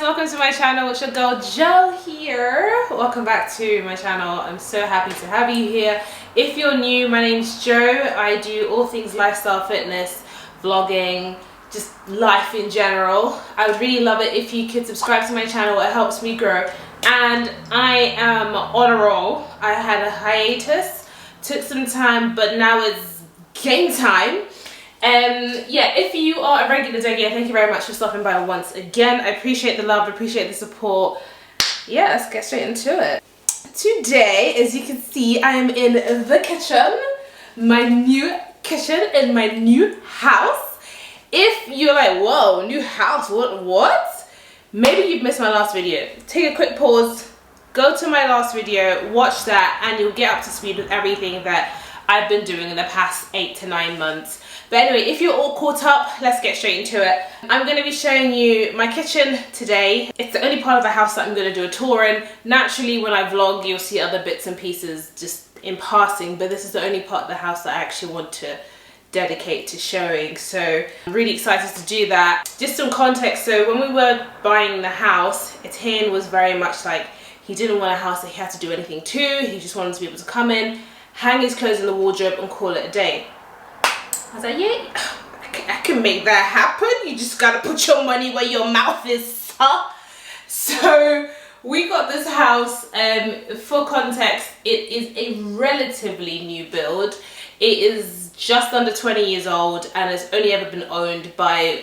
welcome to my channel. It's your girl Jo here. Welcome back to my channel. I'm so happy to have you here. If you're new, my name's Jo. I do all things lifestyle, fitness, vlogging, just life in general. I would really love it if you could subscribe to my channel. It helps me grow. And I am on a roll. I had a hiatus, took some time, but now it's game time. Yeah, if you are a regular doggy, thank you very much for stopping by once again. I appreciate the love, appreciate the support. Yeah, let's get straight into it. Today, as you can see, I am in the kitchen, my new kitchen in my new house. If you're like, whoa, new house, what? Maybe you've missed my last video. Take a quick pause, go to my last video, watch that, and you'll get up to speed with everything that I've been doing in the past 8 to 9 months. But anyway, if you're all caught up, let's get straight into it. I'm going to be showing you my kitchen today. It's the only part of the house that I'm going to do a tour in. Naturally, when I vlog, you'll see other bits and pieces just in passing, but this is the only part of the house that I actually want to dedicate to showing. So I'm really excited to do that. Just some context, so when we were buying the house, Etienne was very much like, he didn't want a house that he had to do anything to. He just wanted to be able to come in, hang his clothes in the wardrobe and call it a day. I was like, yeah, I can make that happen. You just gotta put your money where your mouth is, huh? So we got this house. For context, it is a relatively new build. It is just under 20 years old and it's only ever been owned by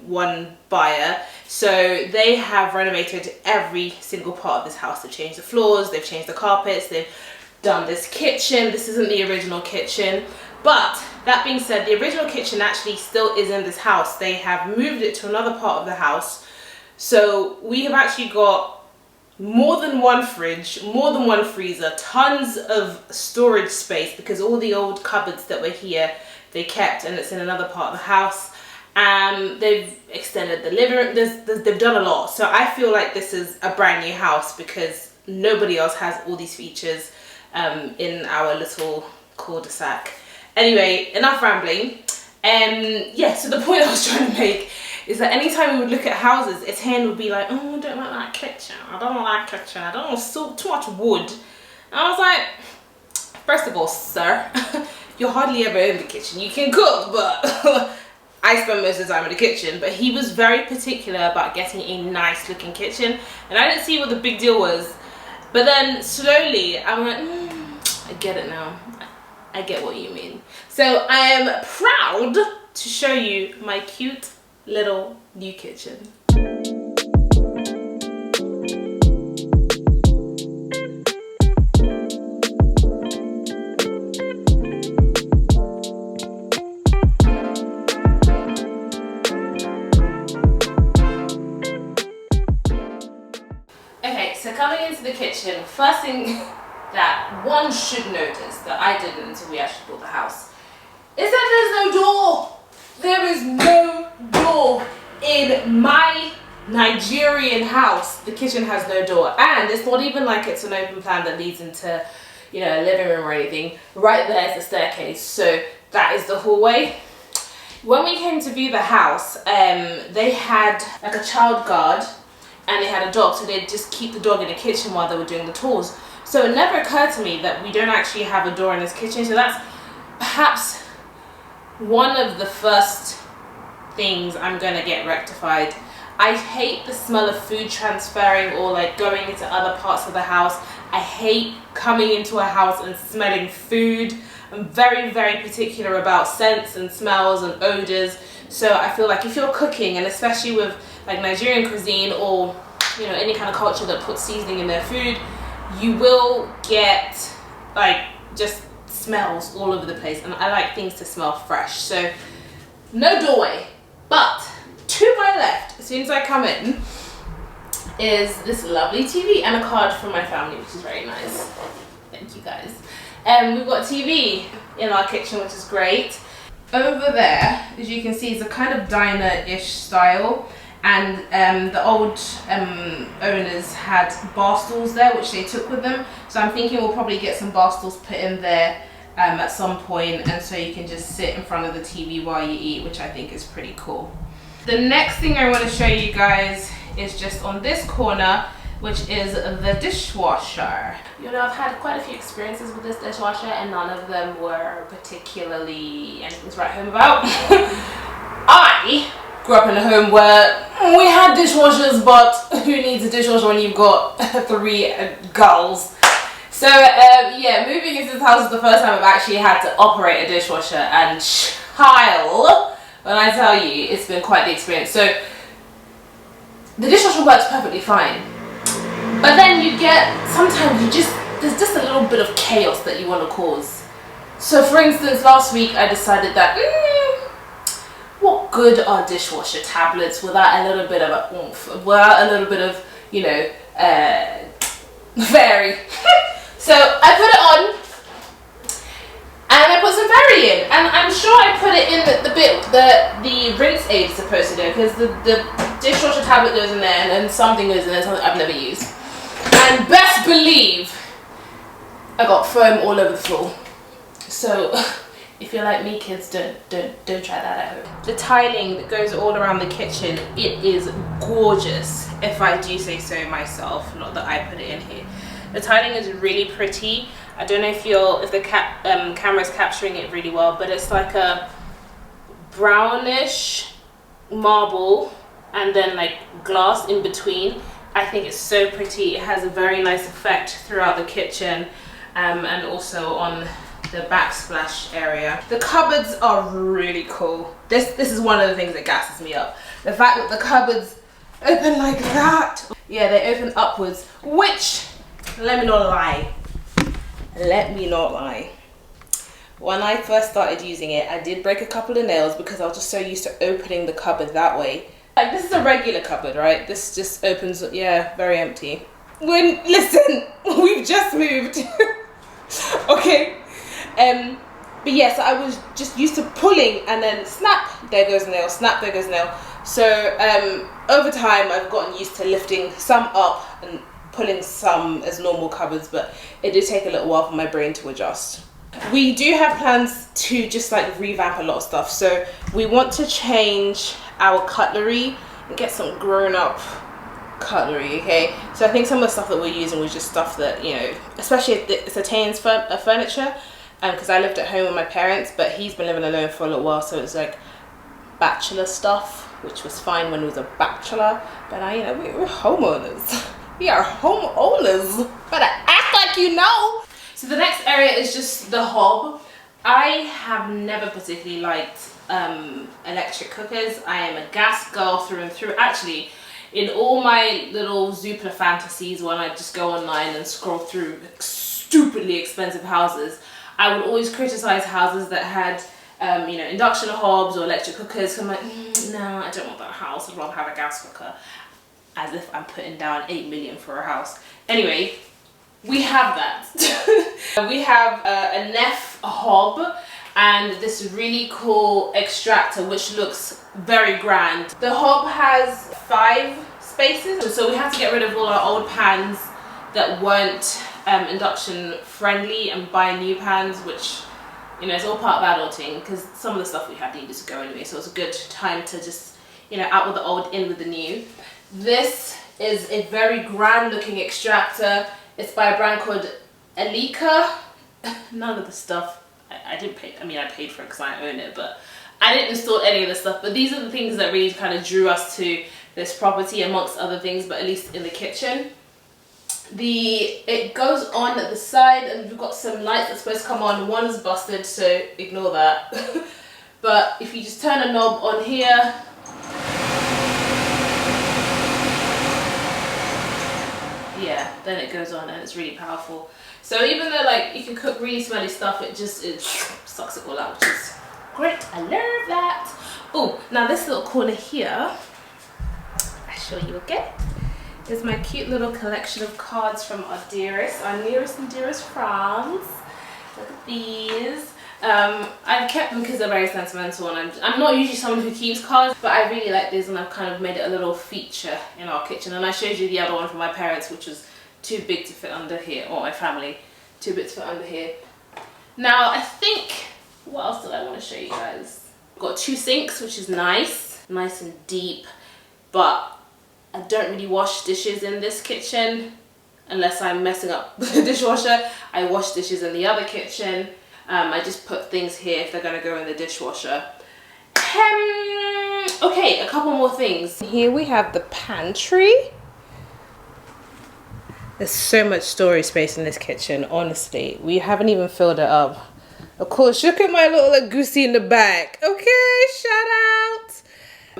one buyer. So they have renovated every single part of this house. They've changed the floors, they've changed the carpets, they've done this kitchen. This isn't the original kitchen, but that being said, the original kitchen actually still is in this house. They have moved it to another part of the house. So we have actually got more than one fridge, more than one freezer, tons of storage space because all the old cupboards that were here, they kept, and it's in another part of the house. They've extended the living room. They've done a lot. So I feel like this is a brand new house because nobody else has all these features in our little cul-de-sac. Anyway, enough rambling. Yeah, so the point I was trying to make is that anytime we would look at houses, Etienne would be like, oh, I don't like that kitchen, I don't like that kitchen, I don't want so too much wood. And I was like, first of all, sir, you're hardly ever in the kitchen. You can cook, but I spend most of the time in the kitchen. But he was very particular about getting a nice looking kitchen, and I didn't see what the big deal was. But then slowly, I'm like, I get it now. I get what you mean. So I am proud to show you my cute little new kitchen. Okay, so coming into the kitchen, first thing that one should notice that I didn't until we actually bought the house is that there's no door. There is no door in my Nigerian house. The kitchen has no door, and it's not even like it's an open plan that leads into, you know, a living room or anything. Right there is the staircase, so that is the hallway. When we came to view the house, they had like a child guard and they had a dog, so they'd just keep the dog in the kitchen while they were doing the tours. So it never occurred to me that we don't actually have a door in this kitchen. So that's perhaps one of the first things I'm going to get rectified. I hate the smell of food transferring or like going into other parts of the house. I hate coming into a house and smelling food. I'm very, very particular about scents and smells and odors. So I feel like if you're cooking, and especially with like Nigerian cuisine or, you know, any kind of culture that puts seasoning in their food, you will get like just smells all over the place, and I like things to smell fresh. So no doorway, but to my left, as soon as I come in, is this lovely TV and a card from my family, which is very nice. Thank you guys. We've got a TV in our kitchen, which is great. Over there, as you can see, is a kind of diner-ish style. And the old owners had bar stools there, which they took with them. So I'm thinking we'll probably get some bar stools put in there at some point, and so you can just sit in front of the TV while you eat, which I think is pretty cool. The next thing I want to show you guys is just on this corner, which is the dishwasher. You know, I've had quite a few experiences with this dishwasher and none of them were particularly anything to write home about. I grew up in a home where we had dishwashers, but who needs a dishwasher when you've got 3 girls? So yeah, moving into this house is the first time I've actually had to operate a dishwasher, and child, when I tell you, it's been quite the experience. So the dishwasher works perfectly fine. But then you get, sometimes there's just a little bit of chaos that you want to cause. So for instance, last week I decided that, what good are dishwasher tablets without a little bit of a oomph, without a little bit of, you know, fairy. So I put it on, and I put some fairy in, and I'm sure I put it in the bit that the rinse aid is supposed to do, because the dishwasher tablet goes in there, and then something goes in there, something I've never used. And best believe I got foam all over the floor. So if you're like me, kids, don't try that at home. The tiling that goes all around the kitchen, it is gorgeous, if I do say so myself, not that I put it in here. The tiling is really pretty. I don't know if the camera's capturing it really well, but it's like a brownish marble and then like glass in between. I think it's so pretty. It has a very nice effect throughout the kitchen, and also on the backsplash area. The cupboards are really cool. This is one of the things that gasses me up. The fact that the cupboards open like that. Yeah, they open upwards, which, let me not lie. When I first started using it, I did break a couple of nails because I was just so used to opening the cupboard that way. Like, this is a regular cupboard, right? This just opens, yeah, very empty. Listen, we've just moved. Okay. But yes, I was just used to pulling and then snap, there goes a nail, snap, there goes a nail. So over time, I've gotten used to lifting some up and pulling some as normal cupboards, but it did take a little while for my brain to adjust. We do have plans to just like revamp a lot of stuff. So we want to change our cutlery and get some grown-up cutlery, okay? So I think some of the stuff that we're using was just stuff that, you know, especially if it's Italian furniture, because I lived at home with my parents, but he's been living alone for a little while, so it's like bachelor stuff, which was fine when he was a bachelor, but now, you know, we're homeowners. We are homeowners. Better act like you know. So the next area is just the hob. I have never particularly liked electric cookers. I am a gas girl through and through. Actually, in all my little Zoopla fantasies, when I just go online and scroll through stupidly expensive houses, I would always criticize houses that had you know, induction hobs or electric cookers. So I'm like, no, I don't want that house. I'd rather have a gas cooker. As if I'm putting down 8 million for a house. Anyway, we have that. We have a Neff hob and this really cool extractor which looks very grand. The hob has 5 spaces, so we have to get rid of all our old pans that weren't induction friendly and buy new pans, which, you know, it's all part of adulting because some of the stuff we had needed to go anyway, so it's a good time to just, you know, out with the old, in with the new. This is a very grand looking extractor. It's by a brand called Elika. None of the stuff, I didn't pay, I mean I paid for it because I own it, but I didn't install any of the stuff. But these are the things that really kind of drew us to this property amongst other things, but at least in the kitchen. It goes on at the side and we've got some lights that's supposed to come on. One's busted, so ignore that. But if you just turn a knob on here, yeah, then it goes on and it's really powerful. So even though like you can cook really smelly stuff, it sucks it all out, which is great. I love that. Oh, now this little corner here, I'll show you again. Here's my cute little collection of cards from our dearest, our nearest and dearest friends. Look at these. I've kept them because they're very sentimental, and I'm not usually someone who keeps cards, but I really like this and I've kind of made it a little feature in our kitchen. And I showed you the other one from my parents, which was too big to fit under here, or my family, too big to fit under here. Now I think, what else did I want to show you guys? I've got 2 sinks, which is nice and deep, but I don't really wash dishes in this kitchen unless I'm messing up the dishwasher. I wash dishes in the other kitchen. I just put things here if they're gonna go in the dishwasher. Okay, a couple more things. Here we have the pantry. There's so much storage space in this kitchen, honestly. We haven't even filled it up. Of course, look at my little goosey in the back. Okay, shout out.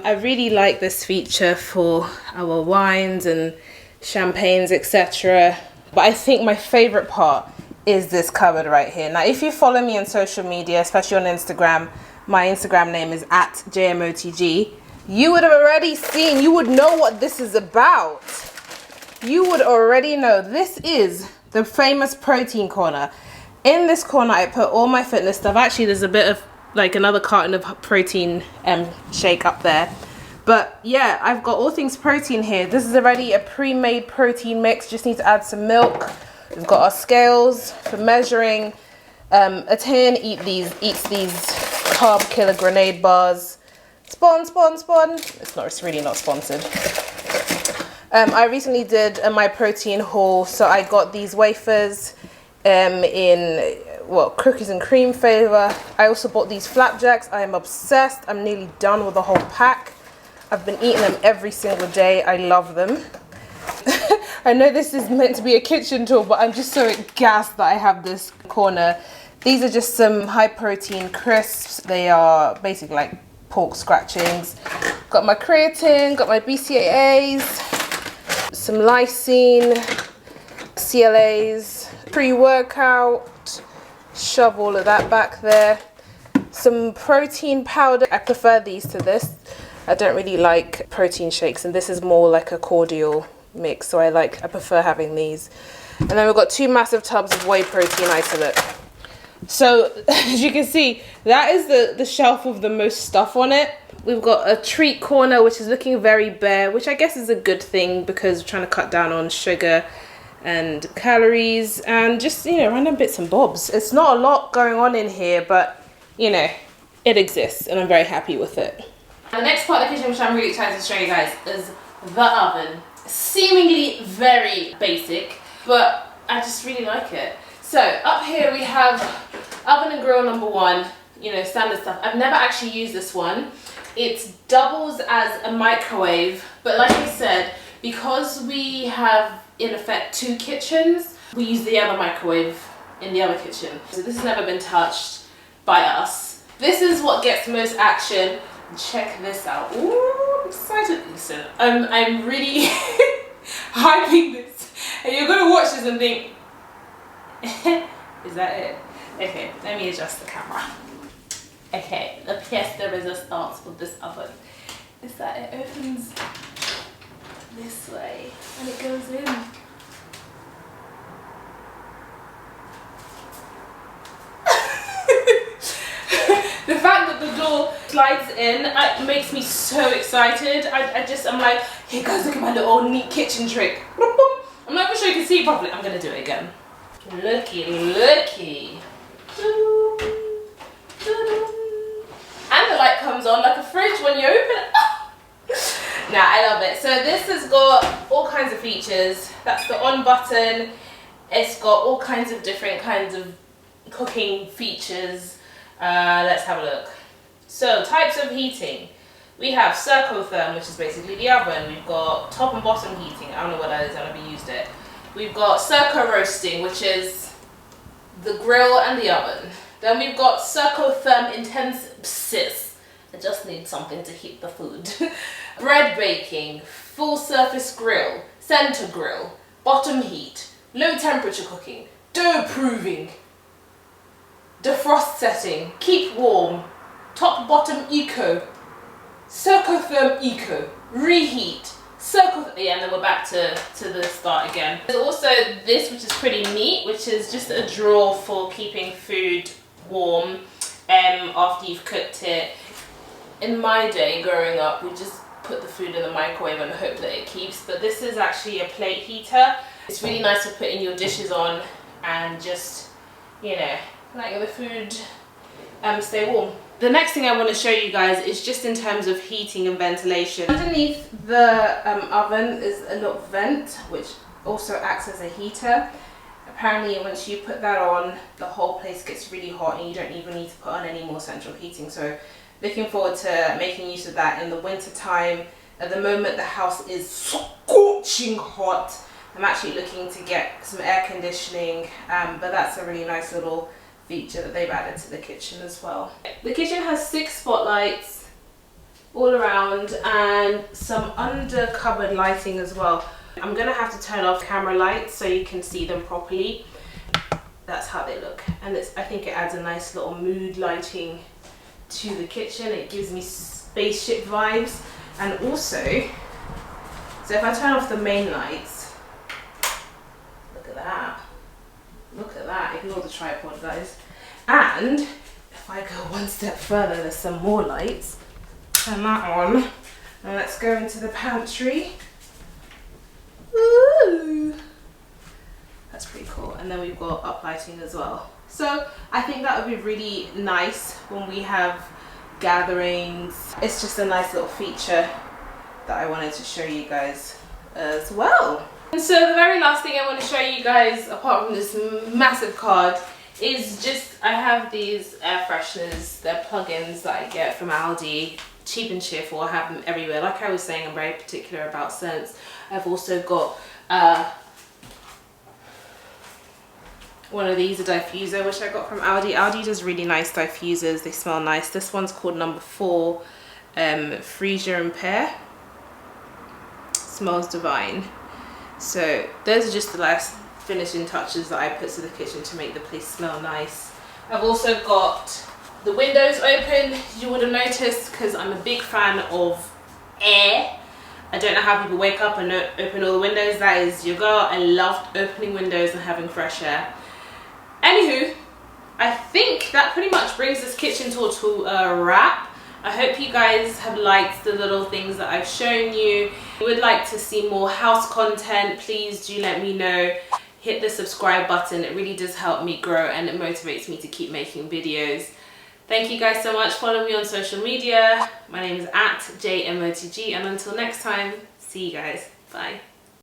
I really like this feature for our wines and champagnes, etc. But I think my favorite part is this cupboard right here. Now, if you follow me on social media, especially on Instagram, my Instagram name is @JMOTG. You would have already seen, you would know what this is about. You would already know this is the famous protein corner. In this corner, I put all my fitness stuff. Actually, there's a bit of like another carton of protein shake up there. But yeah, I've got all things protein here. This is already a pre-made protein mix. Just need to add some milk. We've got our scales for measuring. A tin eats these carb killer grenade bars. Spawn. It's really not sponsored. I recently did my protein haul, so I got these wafers in cookies and cream flavor. I also bought these flapjacks. I am obsessed. I'm nearly done with the whole pack. I've been eating them every single day. I love them. I know this is meant to be a kitchen tour, but I'm just so gassed that I have this corner. These are just some high protein crisps. They are basically like pork scratchings. Got my creatine, got my BCAAs, some lysine, CLAs, pre-workout, shove all of that back there. Some protein powder. I prefer these to this. I don't really like protein shakes, and this is more like a cordial mix, so I prefer having these. And then we've got 2 massive tubs of whey protein isolate. So as you can see, that is the shelf with the most stuff on it. We've got a treat corner, which is looking very bare, which I guess is a good thing because we're trying to cut down on sugar and calories and just, you know, random bits and bobs. It's not a lot going on in here, but, you know, it exists and I'm very happy with it. And the next part of the kitchen, which I'm really excited to show you guys, is the oven. Seemingly very basic, but I just really like it. So up here we have oven and grill number 1, you know, standard stuff. I've never actually used this one. It doubles as a microwave, but like I said, because we have in effect 2 kitchens, we use the other microwave in the other kitchen. So this has never been touched by us. This is what gets most action. Check this out. Ooh, I'm excited. Listen, I'm really hyping this. And you're gonna watch this and think, is that it? Okay, let me adjust the camera. Okay, the pièce de résistance with this oven is that it opens this way and it goes in. The fact that the door slides in, it makes me so excited. I'm like, hey guys, look at my little neat kitchen trick. I'm not even sure you can see it properly. I'm gonna do it again. Looky. And the light comes on like a fridge when you open it. Nah, I love it. So this has got all kinds of features. That's the on button. It's got all kinds of different kinds of cooking features. Let's have a look. So types of heating. We have Circotherm, which is basically the oven. We've got top and bottom heating. I don't know what that is, I've never used it. We've got Circo roasting, which is the grill and the oven. Then we've got Circotherm intensive. I just need something to heat the food. Bread baking, full surface grill, center grill, bottom heat, low temperature cooking, dough proving, defrost setting, keep warm, top bottom eco, Circotherm eco, reheat, yeah, and then we're back to the start again. There's also this, which is pretty neat, which is just a drawer for keeping food warm after you've cooked it. In my day growing up, we just put the food in the microwave and hope that it keeps, but this is actually a plate heater. It's really nice for putting your dishes on and just, you know, letting the food stay warm. The next thing I want to show you guys is just in terms of heating and ventilation. Underneath the oven is a little vent which also acts as a heater. Apparently once you put that on, the whole place gets really hot and you don't even need to put on any more central heating. So looking forward to making use of that in the winter time. At the moment the house is scorching hot. I'm actually looking to get some air conditioning, but that's a really nice little feature that they've added to the kitchen as well. The kitchen has 6 spotlights all around and some under cupboard lighting as well. I'm gonna have to turn off camera lights so you can see them properly. That's how they look, and I think it adds a nice little mood lighting to the kitchen. It gives me spaceship vibes. And also, so if I turn off the main lights, look at that. Look at that, ignore the tripod guys. And if I go one step further, there's some more lights. Turn that on. And let's go into the pantry. Ooh. That's pretty cool. And then we've got up lighting as well. So I think that would be really nice when we have gatherings. It's just a nice little feature that I wanted to show you guys as well. And so the very last thing I want to show you guys, apart from this massive card, is just I have these air fresheners. They're plugins that I get from Aldi, cheap and cheerful. I have them everywhere. Like I was saying, I'm very particular about scents. I've also got one of these, a diffuser, which I got from Aldi. Aldi does really nice diffusers. They smell nice. This one's called number 4, Freesia and Pear. Smells divine. So those are just the last finishing touches that I put to the kitchen to make the place smell nice. I've also got the windows open, you would have noticed, because I'm a big fan of air. I don't know how people wake up and open all the windows. That is your girl. I love opening windows and having fresh air. Anywho, I think that pretty much brings this kitchen tour to a wrap. I hope you guys have liked the little things that I've shown you. If you would like to see more house content, please do let me know. Hit the subscribe button. It really does help me grow and it motivates me to keep making videos. Thank you guys so much. Follow me on social media. My name is @JMOTG, and until next time, see you guys. Bye.